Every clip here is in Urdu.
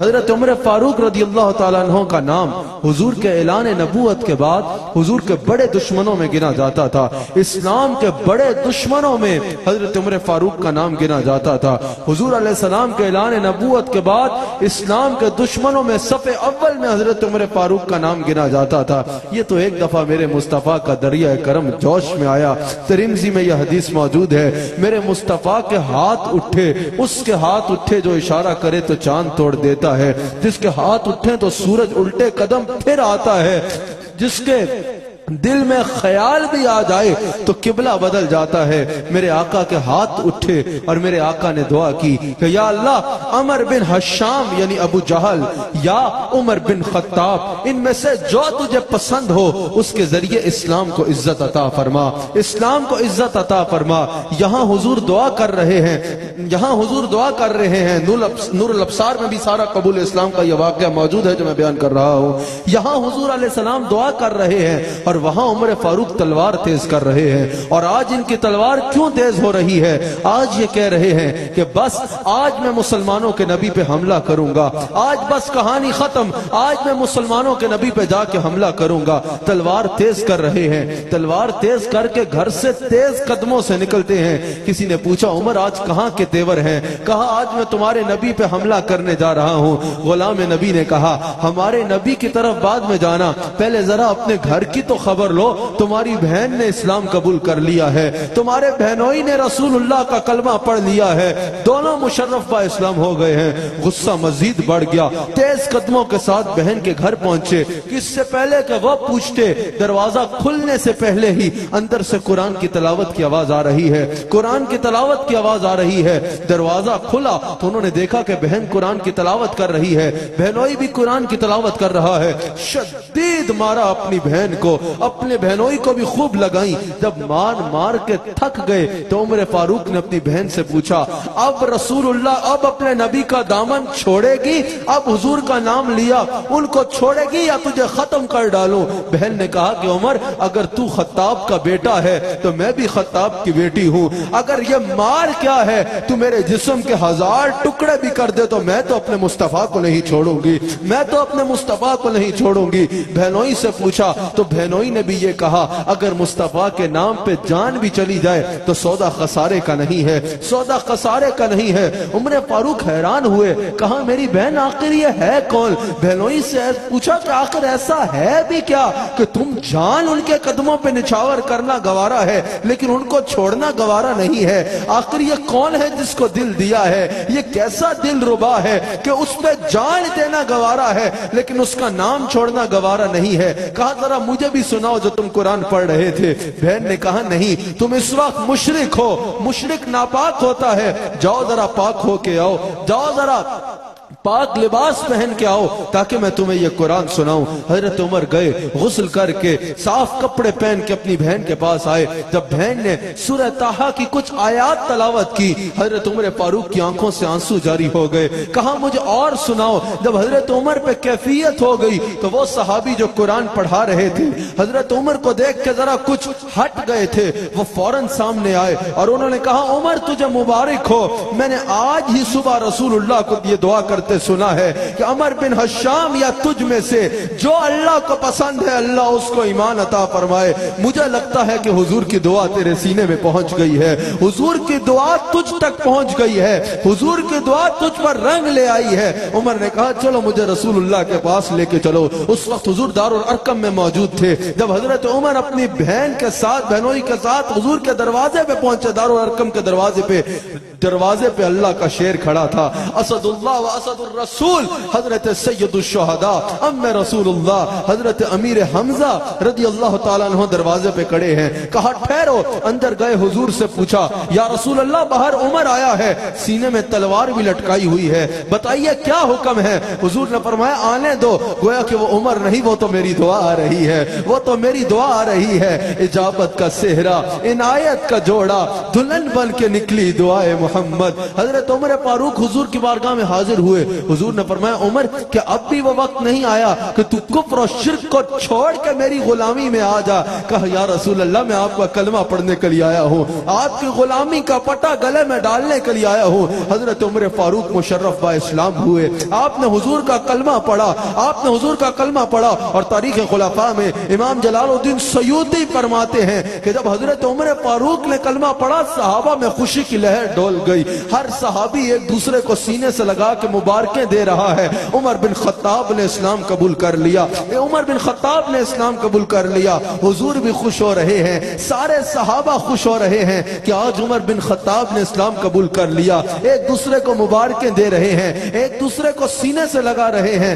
حضرت عمر فاروق رضی اللہ تعالیٰ عنہ کا نام حضور کے اعلان نبوت کے بعد حضور کے بڑے دشمنوں میں گنا جاتا تھا. اسلام کے بڑے دشمنوں میں حضرت عمر فاروق کا نام گنا جاتا تھا. حضور علیہ السلام کے اعلان نبوت کے بعد اسلام کے دشمنوں میں صف اول میں حضرت عمر فاروق کا نام گنا جاتا تھا. یہ تو ایک دفعہ میرے مصطفیٰ کا دریا کرم جوش میں آیا. ترمذی میں یہ حدیث موجود ہے, میرے مصطفیٰ کے ہاتھ اٹھے, اس کے ہاتھ اٹھے جو اشارہ کرے تو چاند توڑ دیتا ہے, جس کے ہاتھ اٹھے تو سورج الٹے قدم پھر آتا ہے, جس کے دل میں خیال بھی آ جائے تو قبلہ بدل جاتا ہے. میرے آقا کے ہاتھ اٹھے اور میرے آقا نے دعا کی کہ یا اللہ عمر بن حشام یعنی ابو جہل یا عمر بن خطاب, ان میں سے جو تجھے پسند ہو اس کے ذریعے اسلام کو عزت عطا فرما, اسلام کو عزت عطا فرما. یہاں حضور دعا کر رہے ہیں, یہاں حضور دعا کر رہے ہیں. نور الابصار میں بھی سارا قبول اسلام کا یہ واقعہ موجود ہے جو میں بیان کر رہا ہوں. یہاں حضور علیہ السلام دعا کر رہے ہیں اور وہاں عمر فاروق تلوار تیز کر رہے ہیں. اور آج ان کی تلوار کیوں تیز ہو رہی ہے؟ آج یہ کہہ رہے ہیں کہ بس آج میں مسلمانوں کے نبی پہ حملہ کروں گا, آج بس کہانی ختم, آج میں مسلمانوں کے نبی پہ جا کے حملہ کروں گا. تلوار تیز کر رہے ہیں, تلوار تیز کر کے گھر سے تیز قدموں سے نکلتے ہیں. کسی نے پوچھا عمر آج کہاں کے تیور ہیں؟ کہا آج میں تمہارے نبی پہ حملہ کرنے جا رہا ہوں. غلام نبی نے کہا ہمارے نبی کی طرف بعد میں جانا, پہلے ذرا اپنے گھر کی تو خبر لو, تمہاری بہن نے اسلام قبول کر لیا ہے, تمہارے بہنوئی نے رسول اللہ کا کلمہ پڑھ لیا ہے, دونوں مشرف با اسلام ہو گئے ہیں. غصہ مزید بڑھ گیا, تیز قدموں کے ساتھ بہن کے گھر پہنچے. کس سے پہلے کہ وہ پوچھتے, دروازہ کھلنے سے پہلے ہی اندر سے قرآن کی تلاوت کی آواز آ رہی ہے, قرآن کی تلاوت کی آواز آ رہی ہے. دروازہ کھلا تو انہوں نے دیکھا کہ بہن قرآن کی تلاوت کر رہی ہے, بہنوئی بھی قرآن کی تلاوت کر رہا ہے. شدید مارا اپنی بہن کو, اپنے بہنوئی کو بھی خوب لگائیں. جب مار مار کے تھک گئے تو عمر فاروق نے اپنی بہن سے پوچھا اب رسول اللہ اب اپنے نبی کا دامن چھوڑے گی؟ اب حضور کا نام لیا, ان کو چھوڑے گی یا تجھے ختم کر ڈالوں؟ بہن نے کہا کہ عمر اگر تو خطاب کا بیٹا ہے تو میں بھی خطاب کی بیٹی ہوں, اگر یہ مار کیا ہے تو میرے جسم کے 1000 ٹکڑے بھی کر دے تو میں تو اپنے مصطفیٰ کو نہیں چھوڑوں گی, میں تو اپنے مصطفیٰ کو نہیں چھوڑوں گی. بہنوئی سے پوچھا تو بہنوئی نے بھی یہ کہا اگر مصطفیٰ کے نام پہ جان بھی چلی جائے تو سودا خسارے کا نہیں ہے, سودا خسارے کا نہیں ہے. عمر فاروق حیران ہوئے, کہا میری بہن آخر یہ ہے کون؟ بہنوئی سے پوچھا کہ آخر ایسا ہے بھی کیا کہ تم جان ان کے قدموں پہ نچھاور کرنا گوارا ہے لیکن ان کو چھوڑنا گوارا نہیں ہے؟ آخر یہ کون ہے جس کو دل دیا ہے؟ یہ کیسا دل ربا ہے کہ اس پہ جان دینا گوارا ہے لیکن اس کا نام چھوڑنا گوارا نہیں ہے؟ کہا ذرا مجھے بھی سناؤ جو تم قرآن پڑھ رہے تھے. بہن نے کہا نہیں, تم اس وقت مشرک ہو, مشرک ناپاک ہوتا ہے, جاؤ ذرا پاک ہو کے آؤ, جاؤ ذرا پاک لباس پہن کے آؤ تاکہ میں تمہیں یہ قرآن سناؤں. حضرت عمر گئے, غسل کر کے صاف کپڑے پہن کے اپنی بہن کے پاس آئے. جب بہن نے سورہ طٰہٰ کی کچھ آیات تلاوت کی, حضرت عمر فاروق کی آنکھوں سے آنسو جاری ہو گئے. کہا مجھے اور سناؤ. جب حضرت عمر پہ کیفیت ہو گئی تو وہ صحابی جو قرآن پڑھا رہے تھے حضرت عمر کو دیکھ کے ذرا کچھ ہٹ گئے تھے, وہ فوراً سامنے آئے اور انہوں نے کہا عمر تجھے مبارک ہو, میں نے آج ہی صبح رسول اللہ کو یہ دعا کرتے سنا ہے کہ عمر بن حشام یا تجھ میں سے جو اللہ کو پسند ہے اللہ اس کو ایمان عطا فرمائے. مجھے لگتا ہے کہ حضور کی دعا تیرے سینے میں پہنچ گئی ہے, حضور کی دعا تجھ تک پہنچ گئی ہے, حضور کی دعا تجھ پر رنگ لے آئی ہے. عمر نے کہا چلو مجھے رسول اللہ کے پاس لے کے چلو. اس وقت حضور دارالارقم میں موجود تھے. جب حضرت عمر اپنی بہن کے ساتھ, بہنوئی کے ساتھ حضور کے دروازے پہ پہنچے, دارالارقم کے دروازے پہ اللہ کا شیر کھڑا تھا, اسد اللہ و اسد الرسول, حضرت سید الشہداء ام رسول اللہ حضرت امیر حمزہ رضی اللہ تعالیٰ عنہ دروازے پہ کھڑے ہیں. کہا ٹھہرو. اندر گئے, حضور سے پوچھا یا رسول اللہ باہر عمر آیا ہے, سینے میں تلوار بھی لٹکائی ہوئی ہے, بتائیے کیا حکم ہے؟ حضور نے فرمایا آنے دو. گویا کہ وہ عمر نہیں, وہ تو میری دعا آ رہی ہے, وہ تو میری دعا آ رہی ہے. اجابت کا صحرا, عنایت کا جوڑا, دلہن بن کے نکلی دعائے محمد محمد۔ حضرت عمر فاروق حضور کی بارگاہ میں حاضر ہوئے، حضور نے فرمایا عمر کہ اب بھی وہ وقت نہیں آیا کہ تو کفر اور شرک کو چھوڑ کے میری غلامی میں آ جا۔ کہا یا رسول اللہ میں آپ کا کلمہ پڑھنے کے لیے آیا ہوں، آپ کی غلامی کا پٹا گلے میں ڈالنے کے لیے آیا ہوں۔ حضرت عمر فاروق مشرف با اسلام ہوئے، آپ نے حضور کا کلمہ پڑھا، آپ نے حضور کا کلمہ پڑھا۔ اور تاریخ خلفاء میں امام جلال الدین سیوطی فرماتے ہیں کہ جب حضرت عمر فاروق نے کلمہ پڑھا صحابہ میں خوشی کی لہر ڈول گئی، ہر صحابی ایک دوسرے کو سینے سے لگا کے مبارکیں دے رہا ہے۔ عمر بن خطاب نے اسلام قبول کر لیا، عمر بن خطاب نے اسلام قبول کر لیا۔ حضور بھی خوش ہو رہے ہیں، سارے صحابہ خوش ہو رہے ہیں کہ آج عمر بن خطاب نے اسلام قبول کر لیا، ایک دوسرے کو مبارکیں دے رہے ہیں، ایک دوسرے کو سینے سے لگا رہے ہیں۔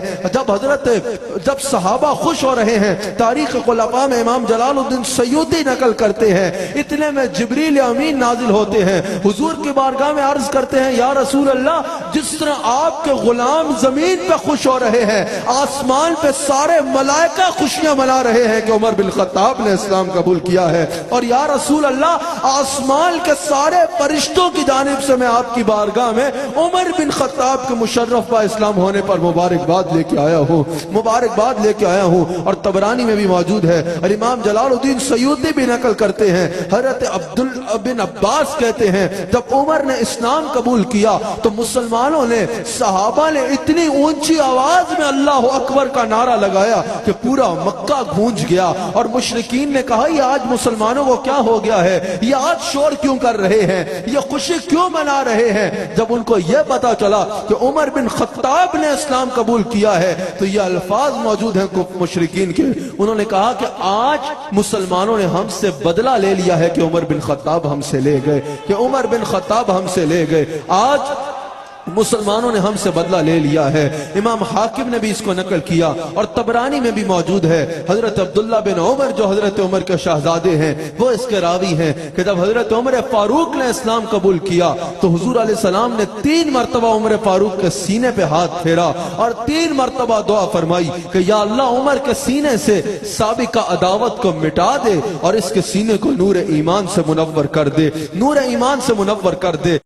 جب صحابہ خوش ہو رہے ہیں، تاریخ خلفاء میں امام جلال الدین سیوطی نقل کرتے ہیں اتنے میں جبریل امین نازل ہوتے ہیں، حضور کی بارگاہ میں عرض کرتے ہیں یا رسول اللہ جس طرح آپ کے غلام زمین پہ خوش ہو رہے ہیں، آسمان پہ سارے ملائکہ خوشیاں منا رہے ہیں کہ عمر بن خطاب نے اسلام قبول کیا ہے، اور یا رسول اللہ آسمان کے سارے فرشتوں کی جانب سے میں آپ کی بارگاہ میں عمر بن خطاب کے مشرف با اسلام ہونے پر مبارکباد لے کے آیا ہوں، مبارکباد لے کے آیا ہوں۔ اور طبرانی میں بھی موجود ہے، اور امام جلال الدین سیوطی بھی نقل کرتے ہیں، حضرت عبد بن عباس کہتے ہیں جب عمر نے اسلام قبول کیا تو مسلمانوں نے، صحابہ نے اتنی اونچی آواز میں اللہ اکبر کا نعرہ لگایا کہ پورا مکہ گونج گیا، اور مشرکین نے کہا یہ آج مسلمانوں کو کیا ہو گیا ہے، یہ آج شور کیوں کر رہے ہیں، یہ خوشی کیوں منا رہے ہیں۔ جب ان کو یہ پتا چلا کہ عمر بن خطاب نے اسلام قبول کیا ہے تو یہ الفاظ موجود ہیں مشرکین کے، انہوں نے کہا کہ آج مسلمانوں نے ہم سے بدلہ لے لیا ہے کہ عمر بن خطاب ہم سے لے گئے، کہ عمر بن خطاب ہم سے لے گئے، آج مسلمانوں نے ہم سے بدلہ لے لیا ہے۔ امام حاکم نے بھی اس کو نقل کیا، اور طبرانی میں بھی موجود ہے، حضرت عبداللہ بن عمر جو حضرت عمر کے شہزادے ہیں وہ اس کے راوی ہیں کہ جب حضرت عمر فاروق نے اسلام قبول کیا تو حضور علیہ السلام نے 3 مرتبہ عمر فاروق کے سینے پہ ہاتھ پھیرا اور 3 مرتبہ دعا فرمائی کہ یا اللہ عمر کے سینے سے سابقہ عداوت کو مٹا دے اور اس کے سینے کو نور ایمان سے منور کر دے، نور ایمان سے منور کر دے۔